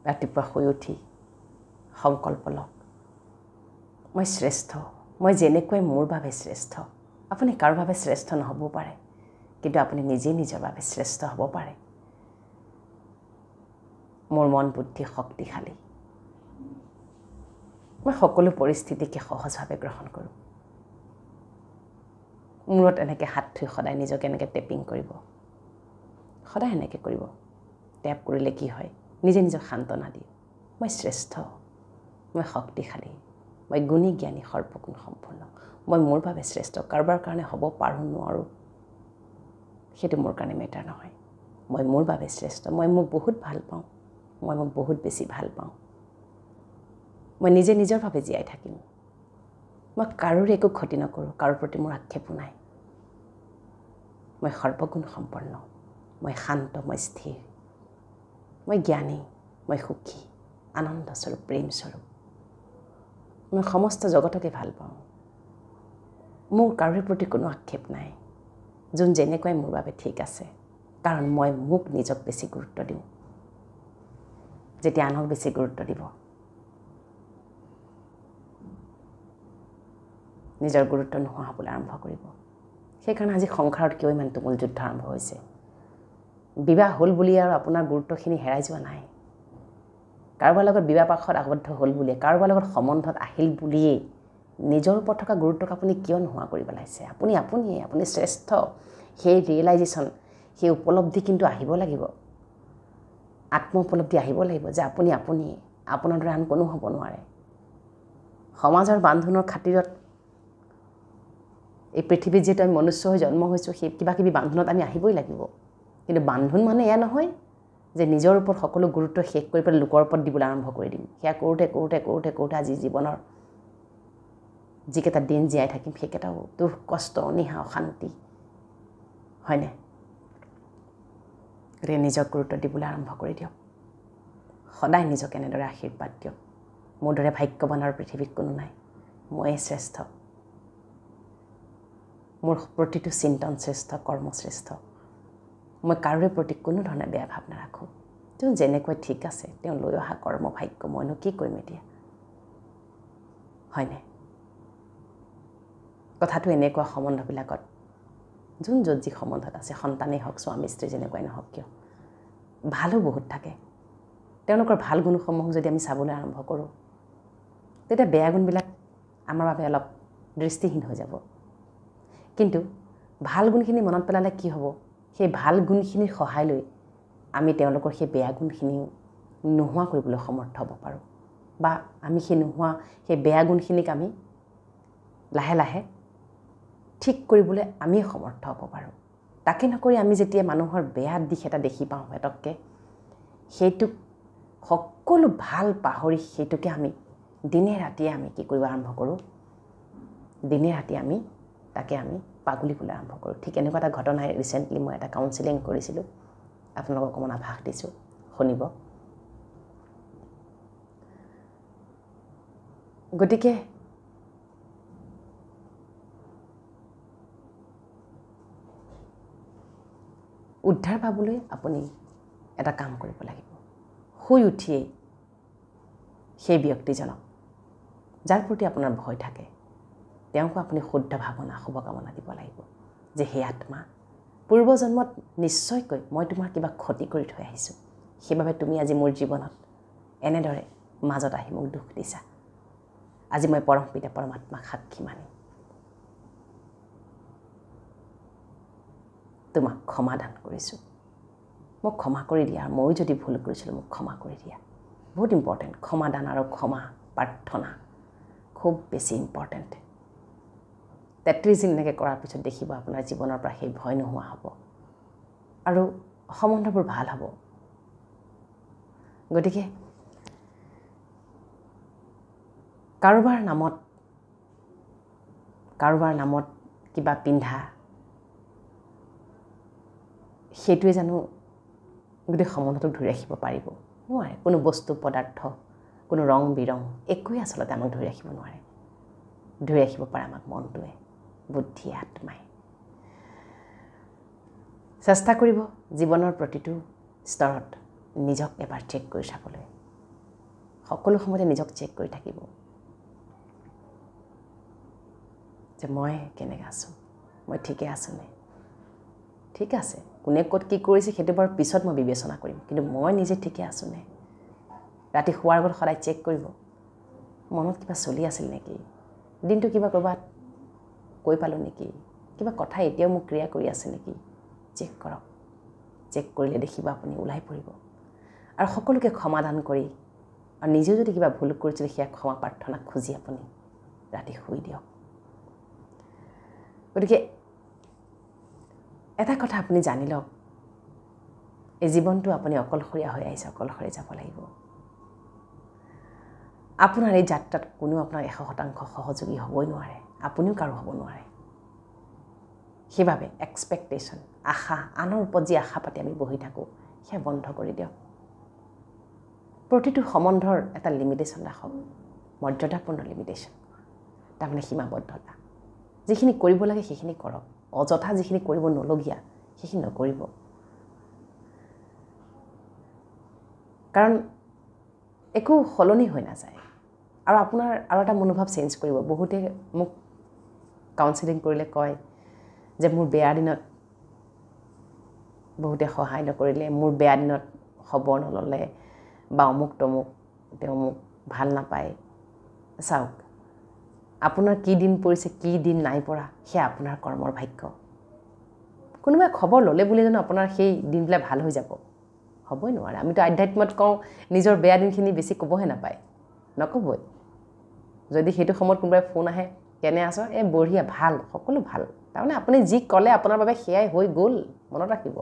ৰাতিপুৱা শুই উঠি সংকল্প লওক, মই শ্ৰেষ্ঠ, মই যেনেকৈ মোৰ বাবে শ্ৰেষ্ঠ। আপুনি কাৰোৰ বাবে শ্ৰেষ্ঠ নহ'বও পাৰে, কিন্তু আপুনি নিজেই নিজৰ বাবে শ্ৰেষ্ঠ হ'ব পাৰে। মোৰ মন বুদ্ধি শক্তিশালী, মই সকলো পৰিস্থিতিকে সহজভাৱে গ্ৰহণ কৰোঁ। মূৰত এনেকৈ হাত থৈ সদায় নিজকে এনেকৈ টেপিং কৰিব, সদায় এনেকৈ কৰিব। টেপ কৰিলে কি হয়, নিজে নিজক সান্তনা দিয়ে, মই শ্ৰেষ্ঠ, মই শক্তিশালী, মই গুণী জ্ঞানী সৰ্বগুণ সম্পূৰ্ণ, মই মোৰ বাবে শ্ৰেষ্ঠ। কাৰোবাৰ কাৰণে হ'ব পাৰোঁ নোৱাৰোঁ সেইটো মোৰ কাৰণে মেটাৰ নহয়। মই মোৰ বাবে শ্ৰেষ্ঠ, মই মোক বহুত ভাল পাওঁ, মই মোক বহুত বেছি ভাল পাওঁ। মই নিজে নিজৰ বাবে জীয়াই থাকিম, মই কাৰোৰে একো ক্ষতি নকৰোঁ, কাৰোৰ প্ৰতি মোৰ আক্ষেপো নাই। মই সৰ্বগুণ সম্পন্ন, মই শান্ত, মই স্থিৰ, মই জ্ঞানী, মই সুখী, আনন্দস্বৰূপ, প্ৰেমস্বৰূপ। মই সমস্ত জগতকে ভাল পাওঁ, মোৰ কাৰোৰে প্ৰতি কোনো আক্ষেপ নাই। যোন যেনেকুৱাই মোৰ বাবে ঠিক আছে, কাৰণ মই মোক নিজক বেছি গুৰুত্ব দিওঁ। যেতিয়া আনক বেছি গুৰুত্ব দিব, নিজৰ গুৰুত্ব নোহোৱা হ'বলৈ আৰম্ভ কৰিব। সেইকাৰণে আজি সংসাৰত কিয় ইমান তুমুল যুদ্ধ আৰম্ভ হৈছে। বিবাহ হ'ল বুলি আৰু আপোনাৰ গুৰুত্বখিনি হেৰাই যোৱা নাই। কাৰোবাৰ লগত বিবাহপাশত আবদ্ধ হ'ল বুলিয়ে, কাৰোবাৰ লগত সম্বন্ধত আহিল বুলিয়েই নিজৰ ওপৰত থকা গুৰুত্বক আপুনি কিয় নোহোৱা কৰি পেলাইছে? আপুনিয়ে, আপুনি শ্ৰেষ্ঠ। সেই ৰিয়েলাইজেশ্যন, সেই উপলব্ধি কিন্তু আহিব লাগিব, আত্ম উপলব্ধি আহিব লাগিব যে আপুনিয়ে, আপোনাৰ দৰে আন কোনো হ'ব নোৱাৰে। সমাজৰ বান্ধোনৰ খাতিৰত এই পৃথিৱীত যিহেতু আমি মনুষ্য হৈ জন্ম হৈছোঁ, সেই কিবা কিবি বান্ধোনত আমি আহিবই লাগিব। কিন্তু বান্ধোন মানে এয়া নহয় যে নিজৰ ওপৰত সকলো গুৰুত্ব শেষ কৰি পেলাই লোকৰ ওপৰত দিবলৈ আৰম্ভ কৰি দিম। সেয়া কৰোঁতে আজি জীৱনৰ যিকেইটা দিন জীয়াই থাকিম, সেইকেইটাও দুখ, কষ্ট, অনীহা, অশান্তি, হয়নে? গতিকে নিজক গুৰুত্ব দিবলৈ আৰম্ভ কৰি দিয়ক। সদায় নিজক এনেদৰে আশীৰ্বাদ দিয়ক, মোৰ দৰে ভাগ্যৱানৰ পৃথিৱীত কোনো নাই, ময়ে শ্ৰেষ্ঠ, মোৰ প্ৰতিটো চিন্তন শ্ৰেষ্ঠ, কৰ্ম শ্ৰেষ্ঠ। মই কাৰোৰে প্ৰতি কোনো ধৰণে বেয়া ভাৱ নাৰাখোঁ। তেওঁ যেনেকৈ ঠিক আছে, তেওঁ লৈ অহা কৰ্ম ভাগ্য, মইনো কি কৰিম এতিয়া, হয়নে? কথাটো এনেকুৱা সম্বন্ধবিলাকত, যোন য'ত যি সম্বন্ধত আছে, সন্তানেই হওক, স্বামী স্ত্ৰী যেনেকুৱাই নহওক কিয়, ভালো বহুত থাকে। তেওঁলোকৰ ভাল গুণসমূহ যদি আমি চাবলৈ আৰম্ভ কৰোঁ, তেতিয়া বেয়া গুণবিলাক আমাৰ বাবে অলপ দৃষ্টিহীন হৈ যাব। কিন্তু ভাল গুণখিনি মনত পেলালে কি হ'ব, সেই ভাল গুণখিনিৰ সহায় লৈ আমি তেওঁলোকৰ সেই বেয়া গুণখিনিও নোহোৱা কৰিবলৈ সমৰ্থ হ'ব পাৰোঁ, বা আমি সেই বেয়া গুণখিনিক আমি লাহে লাহে ঠিক কৰিবলৈ আমি সমৰ্থ হ'ব পাৰোঁ। তাকে নকৰি আমি যেতিয়া মানুহৰ বেয়া দিশ এটা দেখি পাওঁ এটককৈ, সেইটোক সকলো ভাল পাহৰি সেইটোকে আমি দিনে ৰাতিয়ে আমি কি কৰিব আৰম্ভ কৰোঁ, দিনে ৰাতিয়ে আমি তাকে আমি পাগলিবলৈ আৰম্ভ কৰোঁ। ঠিক এনেকুৱা এটা ঘটনাই ৰিচেণ্টলি মই এটা কাউন্সিলিং কৰিছিলোঁ, আপোনালোকক অকণমান আভাস দিছোঁ, শুনিব। গতিকে উদ্ধাৰ পাবলৈ আপুনি এটা কাম কৰিব লাগিব। শুই উঠিয়েই সেই ব্যক্তিজনক, যাৰ প্ৰতি আপোনাৰ ভয় থাকে, তেওঁকো আপুনি শুদ্ধ ভাৱনা, শুভকামনা দিব লাগিব যে হে আত্মা, পূৰ্বজন্মত নিশ্চয়কৈ মই তোমাৰ কিবা ক্ষতি কৰি থৈ আহিছোঁ, সেইবাবে তুমি আজি মোৰ জীৱনত এনেদৰে মাজত আহি মোক দুখ দিছা। আজি মই পৰম পিতা পৰমাত্মাক সাক্ষী মানি তোমাক ক্ষমাদান কৰিছোঁ, মোক ক্ষমা কৰি দিয়া। ময়ো যদি ভুল কৰিছিলোঁ, মোক ক্ষমা কৰি দিয়া। বহুত ইম্পৰ্টেণ্ট, ক্ষমাদান আৰু ক্ষমা প্ৰাৰ্থনা খুব বেছি ইম্পৰ্টেণ্ট। 33 দিন এনেকৈ কৰাৰ পিছত দেখিব আপোনাৰ জীৱনৰ পৰা সেই ভয় নোহোৱা হ'ব আৰু সম্বন্ধবোৰ ভাল হ'ব। গতিকে কাৰোবাৰ নামত কিবা পিন্ধা, সেইটোৱে জানো গোটেই সম্বন্ধটোক ধৰি ৰাখিব পাৰিব? নোৱাৰে। কোনো বস্তু পদাৰ্থ, কোনো ৰং বিৰং একোৱেই আচলতে আমাক ধৰি ৰাখিব নোৱাৰে। ধৰি ৰাখিব পাৰে আমাক মনটোৱে, বুদ্ধি, আত্মাই। চেষ্টা কৰিব জীৱনৰ প্ৰতিটো স্তৰত নিজক এবাৰ চেক কৰি চাবলৈ সকলো সময়তে নিজক চেক কৰি থাকিব যে মই কেনেকৈ আছোঁ, মই ঠিকে আছোঁনে। ঠিক আছে, কোনে ক'ত কি কৰিছে সেইটো বাৰু পিছত মই বিবেচনা কৰিম, কিন্তু মই নিজে ঠিকে আছোঁনে। ৰাতি শোৱাৰ আগত সদায় চেক কৰিব, মনত কিবা চলি আছিল নেকি, দিনটো কিবা ক'ৰবাত কৈ পালোঁ নেকি, কিবা কথা এতিয়াও মোক ক্ৰিয়া কৰি আছে নেকি, চেক কৰক। চেক কৰিলে দেখিব আপুনি ওলাই পৰিব। আৰু সকলোকে সমাধান কৰি আৰু নিজেও যদি কিবা ভুল কৰিছিলে সেয়া ক্ষমা প্ৰাৰ্থনা খুজি আপুনি ৰাতি শুই দিয়ক। গতিকে এটা কথা আপুনি জানি লওক, এই জীৱনটো আপুনি অকলশৰীয়া হৈ আহিছে, অকলশৰে যাব লাগিব। আপোনাৰ এই যাত্ৰাত কোনো আপোনাৰ 100% সহযোগী হ'বই নোৱাৰে, আপুনিও কাৰো হ'ব নোৱাৰে। সেইবাবে এক্সপেক্টেশ্যন, আশা, আনৰ ওপৰত যি আশা পাতি আমি বহি থাকোঁ সেয়া বন্ধ কৰি দিয়ক। প্ৰতিটো সম্বন্ধৰ এটা লিমিটেশ্যন ৰাখক, মৰ্যাদাপূৰ্ণ লিমিটেশ্যন, তাৰমানে সীমাবদ্ধতা। যিখিনি কৰিব লাগে সেইখিনি কৰক, অযথা যিখিনি কৰিব নলগীয়া সেইখিনি নকৰিব। কাৰণ একো সলনি হৈ নাযায়। আৰু আপোনাৰ আৰু এটা মনোভাৱ চেঞ্জ কৰিব। বহুতে মোক কাউন্সেলিং কৰিলে কয় যে মোৰ বেয়া দিনত বহুতে সহায় নকৰিলে, মোৰ বেয়া দিনত খবৰ নল'লে বা অমুক তমুক, তেওঁ মোক ভাল নাপায়। চাওক, আপোনাৰ কি দিন পৰিছে, কি দিন নাই পৰা সেয়া আপোনাৰ কৰ্মৰ ভাগ্য। কোনোবাই খবৰ ল'লে বুলি জানো আপোনাৰ সেই দিনবিলাক ভাল হৈ যাব? হ'বই নোৱাৰে। আমিতো আধ্যাত্মত কওঁ নিজৰ বেয়া দিনখিনি বেছি ক'বহে নাপায়, নক'বই। যদি সেইটো সময়ত কোনোবাই ফোন আহে, কেনে আছ, এই বঢ়িয়া, ভাল, সকলো ভাল, তাৰমানে আপুনি যি ক'লে আপোনাৰ বাবে সেয়াই হৈ গ'ল। মনত ৰাখিব,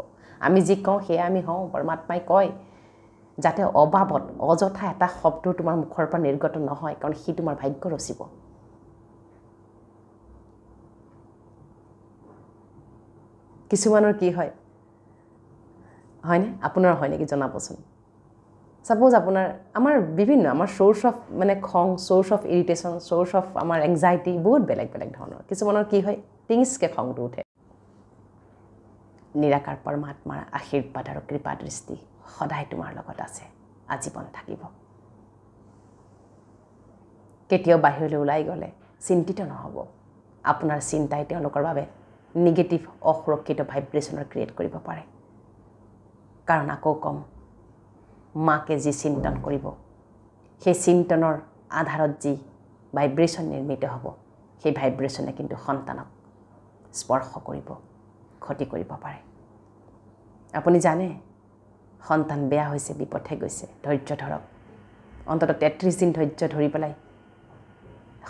আমি যি কওঁ সেয়া আমি হওঁ। পৰমাত্মাই কয় যাতে অবাবত অযথা এটা শব্দ তোমাৰ মুখৰ পৰা নিৰ্গত নহয়, কাৰণ সি তোমাৰ ভাগ্য ৰচিব। কিছুমানৰ কি হয়, হয়নে? আপোনাৰ হয় নেকি জনাবচোন। ছাপ'জ আপোনাৰ বিভিন্ন আমাৰ চ'ৰ্চ অফ খং, চ'ৰ্চ অফ ইৰিটেশ্যন, চ'ৰ্চ অফ আমাৰ এংজাইটি বহুত বেলেগ বেলেগ ধৰণৰ। কিছুমানৰ কি হয়, টিঙচকৈ খংটো উঠে। নিৰাকাৰ পৰমাত্মাৰ আশীৰ্বাদ আৰু কৃপা দৃষ্টি সদায় তোমাৰ লগত আছে, আজীৱন থাকিব। কেতিয়াও বাহিৰলৈ ওলাই গ'লে চিন্তিত নহ'ব। আপোনাৰ চিন্তাই তেওঁলোকৰ বাবে নিগেটিভ, অসুৰক্ষিত ভাইব্ৰেশ্যনৰ ক্ৰিয়েট কৰিব পাৰে। কাৰণ আকৌ কম, মাকে যি চিন্তন কৰিব, সেই চিন্তনৰ আধাৰত যি ভাইব্ৰেশ্যন নিৰ্মিত হ'ব, সেই ভাইব্ৰেশ্যনে কিন্তু সন্তানক স্পৰ্শ কৰিব, ক্ষতি কৰিব পাৰে। আপুনি জানে সন্তান বেয়া হৈছে, বিপথে গৈছে, ধৈৰ্য ধৰক। অন্ততঃ 33 দিন ধৈৰ্য ধৰি পেলাই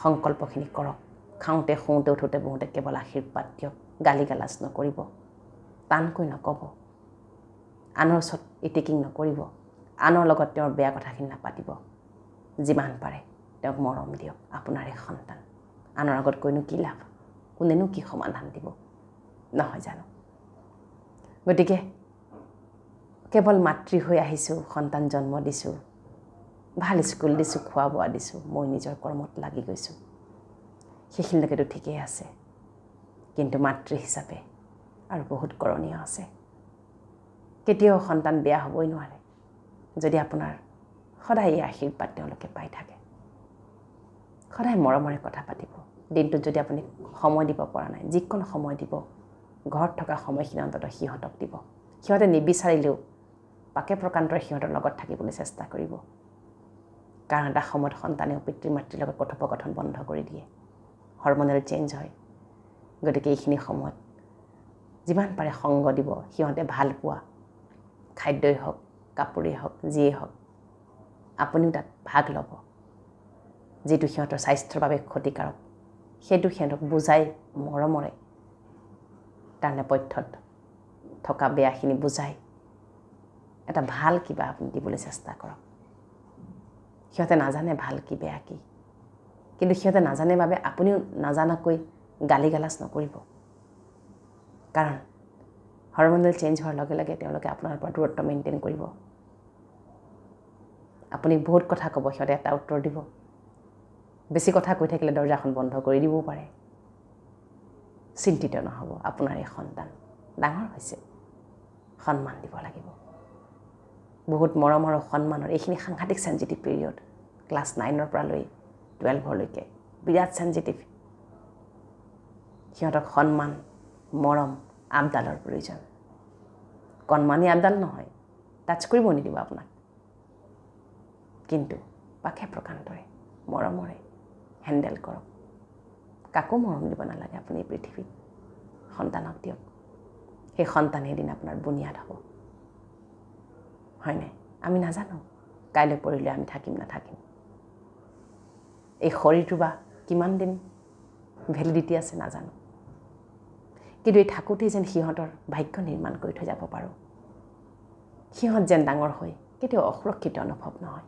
সংকল্পখিনি কৰক। খাওঁতে, শুওঁতে, উঠোঁতে, বহোঁতে কেৱল আশীৰ্বাদ দিয়ক, গালি গালাজ নকৰিব, টানকৈ নক'ব, আনৰ ওচৰত ইটিকিং নকৰিব, আনৰ লগত তেওঁৰ বেয়া কথাখিনি নাপাতিব। যিমান পাৰে তেওঁক মৰম দিয়ক, আপোনাৰে সন্তান। আনৰ আগত কৈনো কি লাভ, কোনেনো কি সমাধান দিব, নহয় জানো? গতিকে কেৱল মাতৃ হৈ আহিছোঁ, সন্তান জন্ম দিছোঁ, ভাল স্কুল দিছোঁ, খোৱা বোৱা দিছোঁ, মই নিজৰ কৰ্মত লাগি গৈছোঁ, সেইখিনিলৈকেতো ঠিকেই আছে। কিন্তু মাতৃ হিচাপে আৰু বহুত কৰণীয় আছে। কেতিয়াও সন্তান বেয়া হ'বই নোৱাৰে যদি আপোনাৰ সদায় এই আশীৰ্বাদ তেওঁলোকে পাই থাকে। সদায় মৰমৰে কথা পাতিব। দিনটোত যদি আপুনি সময় দিব পৰা নাই, যিকোনো সময় দিব, ঘৰত থকা সময়খিনি অন্ততঃ সিহঁতক দিব। সিহঁতে নিবিচাৰিলেও পাকে প্ৰকান্তৰে সিহঁতৰ লগত থাকিবলৈ চেষ্টা কৰিব। কাৰণ এটা সময়ত সন্তানেও পিতৃ মাতৃৰ লগত কথোপকথন বন্ধ কৰি দিয়ে, হৰমনেল চেঞ্জ হয়। গতিকে এইখিনি সময়ত যিমান পাৰে সংগ দিব। সিহঁতে ভাল পোৱা খাদ্যই হওক, কাপোৰেই হওক, যিয়েই হওক, আপুনিও তাত ভাগ ল'ব। যিটো সিহঁতৰ স্বাস্থ্যৰ বাবে ক্ষতিকাৰক সেইটো সিহঁতক বুজাই মৰমৰে তাৰ নেপথ্যত থকা বেয়াখিনি বুজাই এটা ভাল কিবা আপুনি দিবলৈ চেষ্টা কৰক। সিহঁতে নাজানে ভাল কি বেয়া কি, কিন্তু সিহঁতে নাজানে বাবে আপুনিও নাজানাকৈ গালি গালাজ নকৰিব। কাৰণ হৰমনেল চেঞ্জ হোৱাৰ লগে লগে তেওঁলোকে আপোনাৰ পৰা দূৰত্ব মেইনটেইন কৰিব। আপুনি বহুত কথা ক'ব, সিহঁতে এটা উত্তৰ দিব। বেছি কথা কৈ থাকিলে দৰ্জাখন বন্ধ কৰি দিবও পাৰে। চিন্তিত নহ'ব, আপোনাৰ এই সন্তান ডাঙৰ হৈছে, সন্মান দিব লাগিব। বহুত মৰম আৰু সন্মানৰ এইখিনি সাংঘাতিক চেঞ্চিটিভ পিৰিয়ড। ক্লাছ 9ৰ পৰা লৈ 12লৈকে বিৰাট চেঞ্চিটিভ সিহঁতক সন্মান মৰম আপডালৰ প্ৰয়োজন কণমানি আপডাল নহয় টাচ কৰিব নিদিব আপোনাক কিন্তু পাখে প্ৰকান্তৰে মৰমৰে হেণ্ডেল কৰক কাকো মৰম দিব নালাগে আপুনি পৃথিৱীত সন্তানক দিয়ক সেই সন্তানে এদিন আপোনাৰ বুনিয়াদ হ'ব হয়নে আমি নাজানো কাইলৈ পৰিলে আমি থাকিম নাথাকিম এই শৰীৰটো বা কিমান দিন ভেলিডিটি আছে নাজানো কিন্তু এই থাকোঁতেই যেন সিহঁতৰ ভাগ্য নিৰ্মাণ কৰি থৈ যাব পাৰোঁ সিহঁত যেন ডাঙৰ হৈ কেতিয়াও অসুৰক্ষিত অনুভৱ নহয়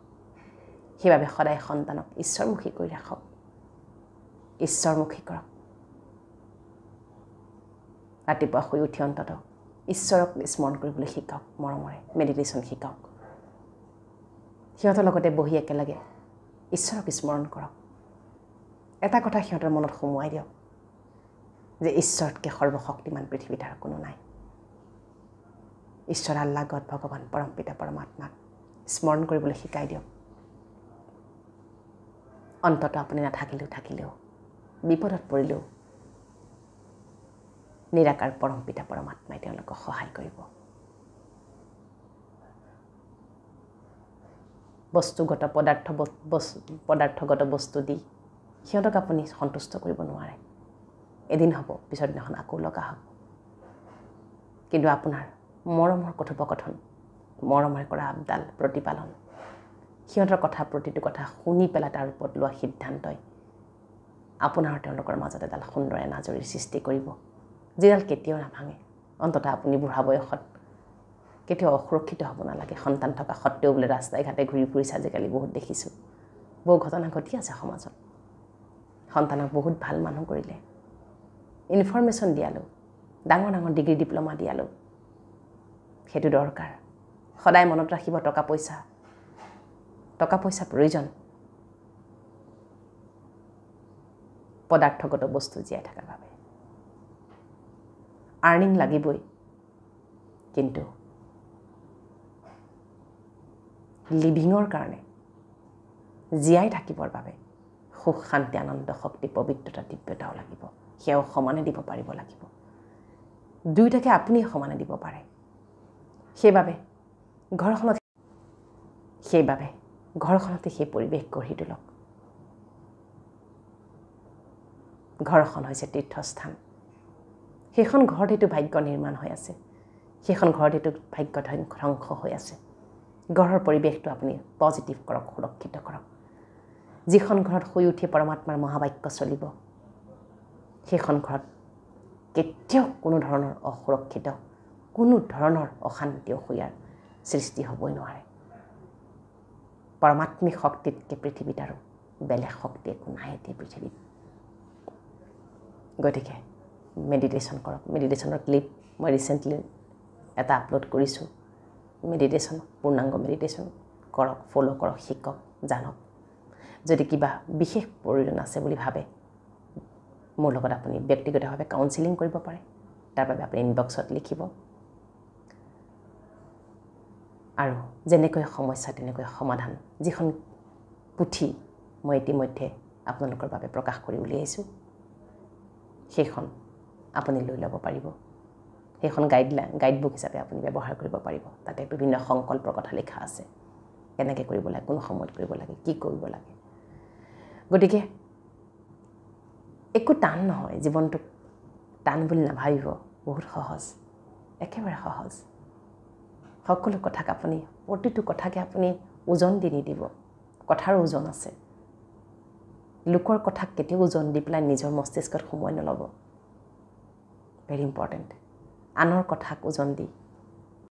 সেইবাবে সদায় সন্তানক ঈশ্বৰমুখী কৰি ৰাখক ঈশ্বৰমুখী কৰক ৰাতিপুৱা শুই উঠি অন্ততঃ ঈশ্বৰক স্মৰণ কৰিবলৈ শিকাওক মৰমৰে মেডিটেশ্যন শিকাওক সিহঁতৰ লগতে বহি একেলগে ঈশ্বৰক স্মৰণ কৰক এটা কথা সিহঁতৰ মনত সোমোৱাই দিয়ক যে ঈশ্বৰতকৈ সৰ্বশক্তিমান পৃথিৱীত আৰু কোনো নাই ঈশ্বৰ আল্লাহ গড ভগৱান পৰম পিতা পৰমাত্মাক স্মৰণ কৰিবলৈ শিকাই দিয়ক অন্ততঃ আপুনি থাকিলেও বিপদত পৰিলেও নিৰাকাৰ পৰম পিতা পৰমাত্মাই তেওঁলোকক সহায় কৰিব পদাৰ্থগত বস্তু দি সিহঁতক আপুনি সন্তুষ্ট কৰিব নোৱাৰে এদিন হ'ব পিছৰ দিনাখন আকৌ লগা হ'ব কিন্তু আপোনাৰ মৰমৰ কথোপকথন মৰমেৰে কৰা আপডাল প্ৰতিপালন সিহঁতৰ কথা প্ৰতিটো কথা শুনি পেলাই তাৰ ওপৰত লোৱা সিদ্ধান্তই আপোনাৰ তেওঁলোকৰ মাজত এডাল সুন্দৰ এনাজৰীৰ সৃষ্টি কৰিব যিডাল কেতিয়াও নাভাঙে অন্ততঃ আপুনি বুঢ়া বয়সত কেতিয়াও অসুৰক্ষিত হ'ব নালাগে সন্তান থকা সত্ত্বেও বোলে ৰাস্তাই ঘাটে ঘূৰি ফুৰিছে আজিকালি বহুত দেখিছোঁ বহু ঘটনা ঘটি আছে সমাজত সন্তানক বহুত ভাল মানুহ কৰিলে ইনফৰমেশ্যন দিয়ালোঁ ডাঙৰ ডাঙৰ ডিগ্ৰী ডিপ্ল'মা দিয়ালোঁ সেইটো দৰকাৰ সদায় মনত ৰাখিব টকা পইচা প্ৰয়োজন পদাৰ্থগত বস্তু জীয়াই থকাৰ বাবে আৰ্নিং লাগিবই কিন্তু লিভিঙৰ কাৰণে জীয়াই থাকিবৰ বাবে সুখ শান্তি আনন্দ শক্তি পবিত্ৰতা দিব্যতাও লাগিব সেয়াও সমানে দিব পাৰিব লাগিব দুয়োটাকে আপুনি সমানে দিব পাৰে সেইবাবে ঘৰখনতে সেই পৰিৱেশ গঢ়ি তোলক ঘৰখন হৈছে তীৰ্থস্থান সেইখন ঘৰত এইটো ভাগ্য নিৰ্মাণ হৈ আছে সেইখন ঘৰত এইটো ভাগ্য ধ্বংস হৈ আছে ঘৰৰ পৰিৱেশটো আপুনি পজিটিভ কৰক সুৰক্ষিত কৰক যিখন ঘৰত শুই উঠি পৰমাত্মাৰ মহাবাক্য চলিব সেইখন ঘৰত কেতিয়াও কোনো ধৰণৰ অসুৰক্ষিত কোনো ধৰণৰ অশান্তি অসূয়াৰ সৃষ্টি হ'বই নোৱাৰে পৰমাত্মিক শক্তিতকৈ পৃথিৱীত আৰু বেলেগ শক্তি একো নাই এতিয়া পৃথিৱীত গতিকে মেডিটেশ্যন কৰক মেডিটেশ্যনৰ ক্লিপ মই ৰিচেণ্টলি এটা আপলোড কৰিছোঁ মেডিটেশ্যন পূৰ্ণাংগ মেডিটেশ্যন কৰক ফ'ল' কৰক শিকক জানক যদি কিবা বিশেষ প্ৰয়োজন আছে বুলি ভাবে মোৰ লগত আপুনি ব্যক্তিগতভাৱে কাউন্সেলিং কৰিব পাৰে তাৰ বাবে আপুনি ইনবক্সত লিখিব আৰু যেনেকৈ সমস্যা তেনেকৈ সমাধান যিখন পুথি মই ইতিমধ্যে আপোনালোকৰ বাবে প্ৰকাশ কৰি উলিয়াইছোঁ সেইখন আপুনি লৈ ল'ব পাৰিব সেইখন গাইডবুক হিচাপে আপুনি ব্যৱহাৰ কৰিব পাৰিব তাতে বিভিন্ন সংকল্পৰ কথা লিখা আছে কেনেকৈ কৰিব লাগে কোন সময়ত কৰিব লাগে কি কৰিব লাগে গতিকে একো টান নহয় জীৱনটোক টান বুলি নাভাবিব বহুত সহজ একেবাৰে সহজ সকলো কথাক আপুনি প্ৰতিটো কথাকে আপুনি ওজন দি নিদিব কথাৰো ওজন আছে লোকৰ কথাক কেতিয়াও ওজন দি পেলাই নিজৰ মস্তিষ্কত সোমোৱাই নল'ব ভেৰি ইম্পৰ্টেণ্ট আনৰ কথাক ওজন দি